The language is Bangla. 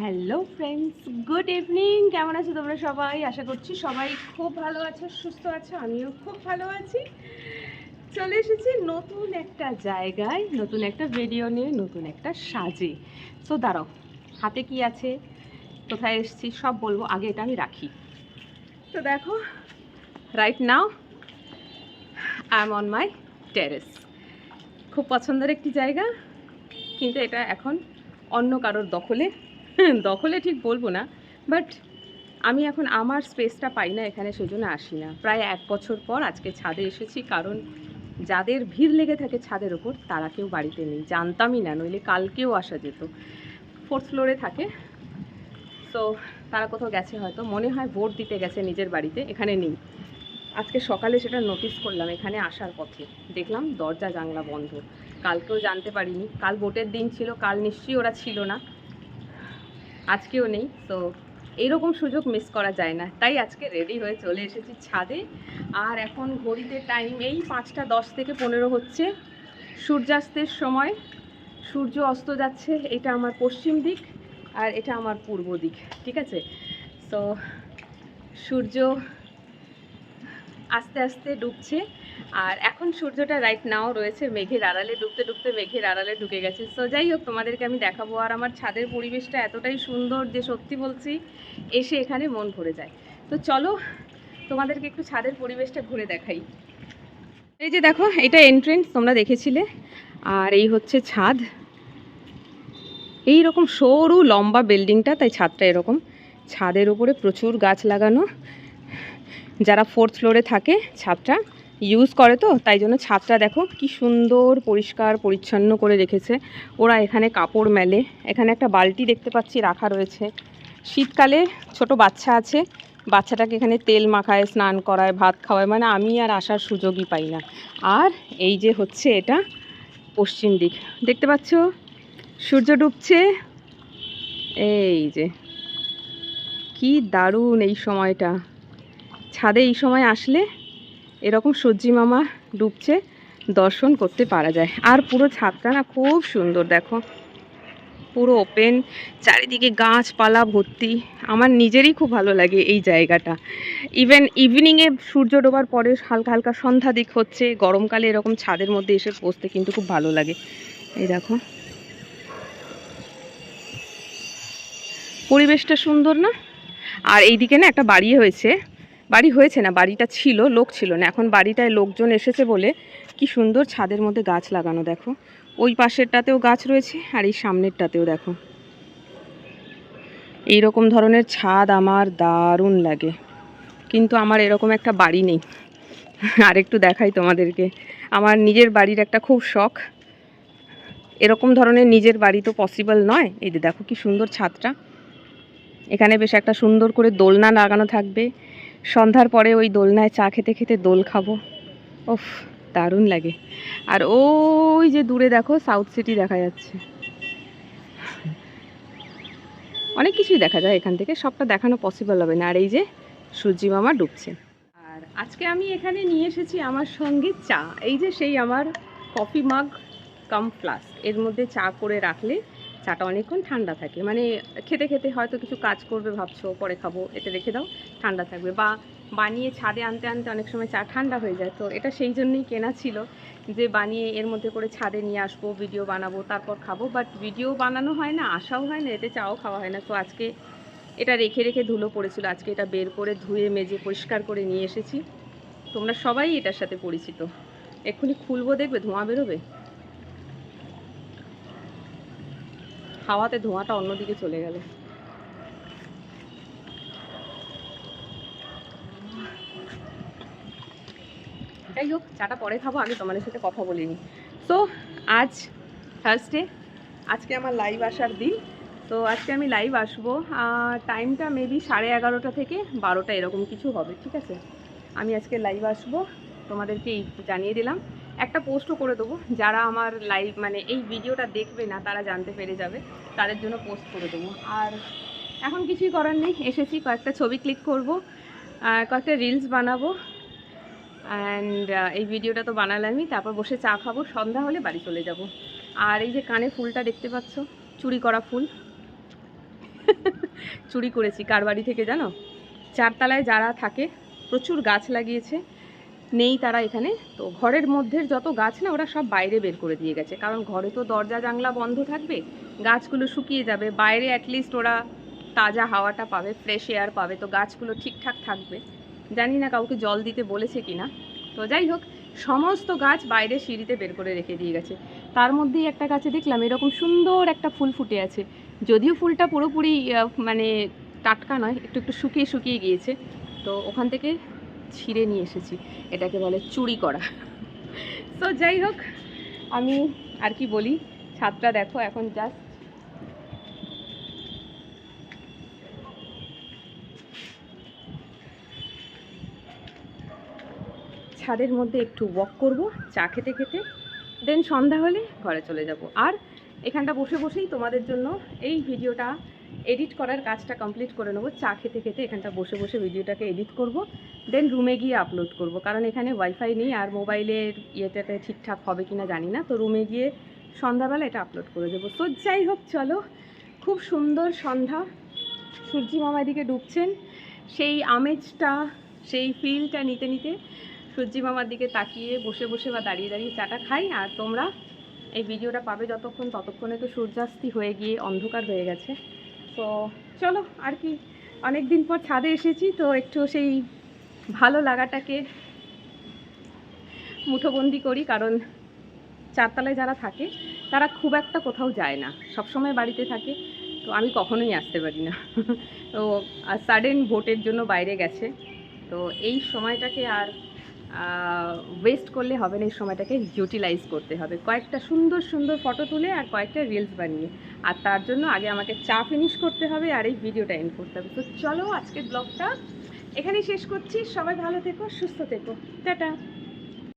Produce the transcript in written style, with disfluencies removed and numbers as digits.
Hello friends, good evening. কেমন আছো তোমরা সবাই? আশা করছি সবাই খুব ভালো আছো, সুস্থ আছো। আমিও খুব ভালো আছি। চলে এসেছি নতুন একটা জায়গায়, নতুন একটা ভিডিও নিয়ে, নতুন একটা সাজে। তো দাঁড়াও, হাতে কি আছে, কোথায় এসেছি সব বলবো, আগে এটা আমি রাখি। তো দেখো, right now I am on my terrace. খুব পছন্দের একটি জায়গা, কিন্তু এটা এখন অন্য কারোর দখলে। দখলে ঠিক বলবো না, বাট আমি এখন আমার স্পেসটা পাই না এখানে, সেজন্য আসি না। প্রায় 1 বছর পর আজকে ছাদে এসেছি, কারণ যাদের ভিড় লেগে থাকে ছাদের ওপর তারা কেউ বাড়িতে নেই। জানতামই না, নইলে কালকেও আসা যেত। 4th ফ্লোরে থাকে, তো তারা কোথাও গেছে, হয়তো মনে হয় ভোট দিতে গেছে নিজের বাড়িতে, এখানে নেই। আজকে সকালে সেটা নোটিস করলাম, এখানে আসার পথে দেখলাম দরজা জানলা বন্ধ। কালকেও জানতে পারিনি, কাল ভোটের দিন ছিল, কাল নিশ্চয়ই ওরা ছিল না, আজকেও নেই। তো এইরকম সুযোগ মিস করা যায় না, তাই আজকে রেডি হয়ে চলে এসেছি ছাদে। আর এখন ঘড়িতে টাইম এই 5টা 10 থেকে 15 হচ্ছে, সূর্যাস্তের সময়। সূর্য অস্ত যাচ্ছে, এটা আমার পশ্চিম দিক আর এটা আমার পূর্ব দিক, ঠিক আছে? তো সূর্য আস্তে আস্তে ডুবছে, আর এখন সূর্যটা রাইট নাও রয়েছে মেঘের আড়ালে, ডুবতে ডুবতে মেঘের আড়ালে ঢুকে গেছে। সো যাই হোক, তোমাদেরকে আমি দেখাবো। আর আমার ছাদের পরিবেশটা এতটাই সুন্দর যে সত্যি বলছি, এসে এখানে মন ভরে যায়। তো চলো তোমাদেরকে একটু ছাদের পরিবেশটা ঘুরে দেখাই। এই যে দেখো, এটা এন্ট্রেন্স, তোমরা দেখেছিলে, আর এই হচ্ছে ছাদ। এই রকম সরু লম্বা বিল্ডিংটা, তাই ছাদটা এরকম। ছাদের উপরে প্রচুর গাছ লাগানো। যারা 4th ফ্লোরে থাকে ছাদটা ইউজ করে, তো তাই জন্য ছাদটা দেখো কি সুন্দর পরিষ্কার পরিচ্ছন্ন করে রেখেছে। ওরা এখানে কাপড় মেলে, এখানে একটা বালতি দেখতে পাচ্ছি রাখা রয়েছে। শীতকালে ছোট বাচ্চা আছে, বাচ্চাটাকে এখানে তেল মাখায়, স্নান করায়, ভাত খাওয়ায়, মানে আমি আর আসার সুযোগই পাই না। আর এই যে হচ্ছে এটা পশ্চিম দিক, দেখতে পাচ্ছ সূর্য ডুবছে। এই যে কি দারুণ এই সময়টা, ছাদে এই সময় আসলে এরকম সূর্যি মামা ডুবছে দর্শন করতে পারা যায়। আর পুরো ছাদটা না খুব সুন্দর, দেখো পুরো ওপেন, চারিদিকে গাছপালা ভর্তি। আমার নিজেরই খুব ভালো লাগে এই জায়গাটা। ইভেন ইভিনিংয়ে সূর্য ডোবার পরে হালকা হালকা সন্ধ্যা দিক হচ্ছে, গরমকালে এরকম ছাদের মধ্যে এসে বসতে কিন্তু খুব ভালো লাগে। এই দেখো পরিবেশটা সুন্দর না? আর এইদিকে না একটা বাড়ি হয়েছে না, বাড়িটা ছিল, লোক ছিল না, এখন বাড়িটায় লোকজন এসেছে বলে কি সুন্দর ছাদের মধ্যে গাছ লাগানো। দেখো ওই পাশেরটাতেও গাছ রয়েছে, আর এই সামনেরটাতেও দেখো। এই রকম ধরনের ছাদ আমার দারুণ লাগে, কিন্তু আমার এরকম একটা বাড়ি নেই। আর একটু দেখাই তোমাদেরকে, আমার নিজের বাড়ির একটা খুব শখ। এরকম ধরনের নিজের বাড়ি তো পসিবল নয়। এই যে দেখো কি সুন্দর ছাদটা, এখানে বেশ একটা সুন্দর করে দোলনা লাগানো থাকবে। সন্ধ্যার পরে ওই দোলনায় চা খেতে খেতে দোল খাবো, ওফ দারুণ লাগে। আর ওই যে দূরে দেখো সাউথ সিটি দেখা যাচ্ছে। অনেক কিছুই দেখা যায় এখান থেকে, সবটা দেখানো পসিবল হবে না। আর এই যে সূর্যি মামা ডুবছে। আর আজকে আমি এখানে নিয়ে এসেছি আমার সঙ্গে চা। এই যে সেই আমার কফি মাগ কাম ফ্লাস্ক, এর মধ্যে চা করে রাখলে চাটা অনেকক্ষণ ঠান্ডা থাকে। মানে খেতে খেতে হয়তো কিছু কাজ করবে ভাবছো, পরে খাবো, এতে রেখে দাও, ঠান্ডা থাকবে। বা বানিয়ে ছাদে আনতে আনতে অনেক সময় চা ঠান্ডা হয়ে যায়, তো এটা সেই জন্যই কেনা ছিল, যে বানিয়ে এর মধ্যে করে ছাদে নিয়ে আসবো, ভিডিও বানাবো, তারপর খাবো। বাট ভিডিও বানানো হয় না, আসাও হয় না, এতে চাও খাওয়া হয় না। তো আজকে এটা রেখে রেখে ধুলো পড়েছিল, আজকে এটা বের করে ধুয়ে মেজে পরিষ্কার করে নিয়ে এসেছি। তোমরা সবাই এটার সাথে পরিচিত। এক্ষুনি খুলবো, দেখবে ধোঁয়া বেরোবে, হাওয়াতে ধোঁয়াটা অন্যদিকে চলে গেল। যাই হোক, চাটা পরে খাবো, আমি তোমাদের সাথে কথা বলিনি। সো আজ থার্সডে, আজকে আমার লাইভ আসার দিন। তো আজকে আমি লাইভ আসবো, টাইমটা মেবি 11:30 থেকে 12টা এরকম কিছু হবে, ঠিক আছে? আমি আজকে লাইভ আসবো, তোমাদেরকে জানিয়ে দিলাম। একটা পোস্টও করে দেবো, যারা আমার লাইভ মানে এই ভিডিওটা দেখবে না তারা জানতে পেরে যাবে, তাদের জন্য পোস্ট করে দেবো। আর এখন কিছুই করার নেই, এসেছি কয়েকটা ছবি ক্লিক করব, কয়েকটা রিলস বানাবো, অ্যান্ড এই ভিডিওটা তো বানালামই, তারপর বসে চা খাবো, সন্ধ্যা হলে বাড়ি চলে যাব। আর এই যে কানে ফুলটা দেখতে পাচ্ছ, চুরি করা ফুল, চুরি করেছি কার বাড়ি থেকে জানো? চারতলায় যারা থাকে প্রচুর গাছ লাগিয়েছে, নেই তারা এখানে, তো ঘরের মধ্যে যত গাছ না ওরা সব বাইরে বের করে দিয়ে গেছে, কারণ ঘরে তো দরজা জানলা বন্ধ থাকবে, গাছগুলো শুকিয়ে যাবে, বাইরে অ্যাটলিস্ট ওরা তাজা হাওয়াটা পাবে, ফ্রেশ এয়ার পাবে, তো গাছগুলো ঠিকঠাক থাকবে। জানি না কাউকে জল দিতে বলেছে কিনা, তো যাই হোক সমস্ত গাছ বাইরে সিঁড়িতে বের করে রেখে দিয়ে গেছে। তার মধ্যেই একটা গাছে দেখলাম এরকম সুন্দর একটা ফুল ফুটে আছে, যদিও ফুলটা পুরোপুরি মানে টাটকা নয়, একটু একটু শুকিয়ে শুকিয়ে গিয়েছে, তো ওখান থেকে ছিঁড়ে নিয়ে এসেছি। এটাকে বলে চুরি করা। তো যাই হোক, আমি আর কি বলি, ছাদটা দেখো এখন জাস্ট ছাদের মধ্যে একটু ওয়াক করব চা খেতে খেতে, দেন সন্ধ্যা হলে ঘরে চলে যাব। আর এখানটা বসে বসেই তোমাদের জন্য এই ভিডিওটা এডিট করার কাজটা কমপ্লিট করে নেবো, চা খেতে খেতে এখানটা বসে বসে ভিডিওটাকে এডিট করব, দেন রুমে গিয়ে আপলোড করব, কারণ এখানে ওয়াইফাই নেই আর মোবাইলের ইয়েটাতে ঠিকঠাক হবে কিনা জানি না, তো রুমে গিয়ে সন্ধ্যাবেলা এটা আপলোড করে দেবো। তো যাই হোক চলো, খুব সুন্দর সন্ধ্যা, সূর্যি মামা এদিকে ডুবছেন, সেই আমেজটা সেই ফিলটা নিতে নিতে সূর্যি মামার দিকে তাকিয়ে বসে বসে বা দাঁড়িয়ে দাঁড়িয়ে চাটা খাই। আর তোমরা এই ভিডিওটা পাবে যতক্ষণ, ততক্ষণে তো সূর্যাস্তি হয়ে গিয়ে অন্ধকার হয়ে গেছে। তো চলো আর কি, অনেক দিন পর ছাদে এসেছি, তো একটু সেই ভালো লাগাটাকে মুঠোবন্দি করি, কারণ চারতলায় যারা থাকে তারা খুব একটা কোথাও যায় না, সবসময় বাড়িতে থাকে, তো আমি কখনোই আসতে পারি না। তো সাডেন ভোটের জন্য বাইরে গেছে, তো এই সময়টাকে আর ওয়েস্ট করলে হবে না, এই সময়টাকে ইউটিলাইজ করতে হবে, কয়েকটা সুন্দর সুন্দর ফটো তুলে আর কয়েকটা রিলস বানিয়ে, আর তার জন্য আগে আমাকে চা ফিনিশ করতে হবে আর এই ভিডিওটা এন্ড করতে হবে। তো চলো আজকের ব্লগটা এখানেই শেষ করছি, সবাই ভালো থেকো, সুস্থ থেকো, টাটা।